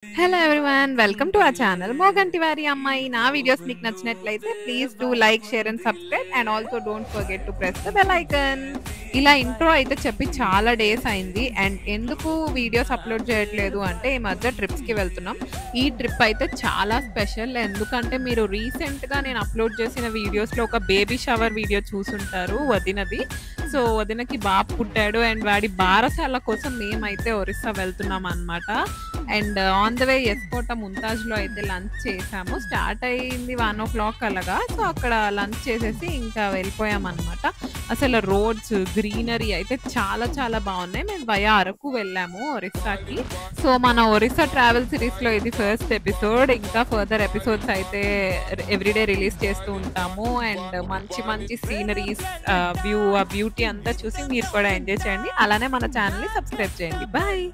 Hello everyone welcome to our channel Morgan Tiwari అమ్మాయి. నా videos మీకు నచ్చినట్లయితే please do like share and subscribe and also don't forget to press the bell icon. ఇలా intro అయితే చెప్పి చాలా డేస్ అయింది అండ్ ఎందుకు వీడియోస్ అప్లోడ్ చేయట్లేదు అంటే ఈ మధ్య ట్రిప్స్కి వెళ్తున్నాం. ఈ ట్రిప్ అయితే చాలా స్పెషల్ ఎందుకంటే మీరు రీసెంట్గా నేను అప్లోడ్ చేసిన వీడియోస్లో ఒక బేబీ షవర్ వీడియో చూసుంటారు వదినది. సో వదినకి బాబు పుట్టాడు అండ్ వాడి బారసాల కోసం మేమైతే ఒరిస్సా వెళ్తున్నాం అనమాట. అండ్ ఆన్ ద వే ఎస్కోట ముంతాజ్లో అయితే లంచ్ చేసాము. స్టార్ట్ అయింది 1 o'clock అలాగా. సో అక్కడ లంచ్ చేసేసి ఇంకా వెళ్ళిపోయాం అనమాట. అసలు రోడ్స్ గ్రీనరీ అయితే చాలా చాలా బాగున్నాయి. మేము వయా అరకు వెళ్ళాము ఒరిస్సాకి. సో మన ఒరిస్సా ట్రావెల్ సిరీస్లో ఇది ఫస్ట్ ఎపిసోడ్. ఇంకా ఫర్దర్ ఎపిసోడ్స్ అయితే ఎవ్రీడే రిలీజ్ చేస్తూ ఉంటాము. అండ్ మంచి మంచి సీనరీస్ వ్యూ ఆ బ్యూటీ అంతా చూసి మీరు కూడా ఎంజాయ్ చేయండి. అలానే మన ఛానల్ని సబ్స్క్రైబ్ చేయండి. బాయ్.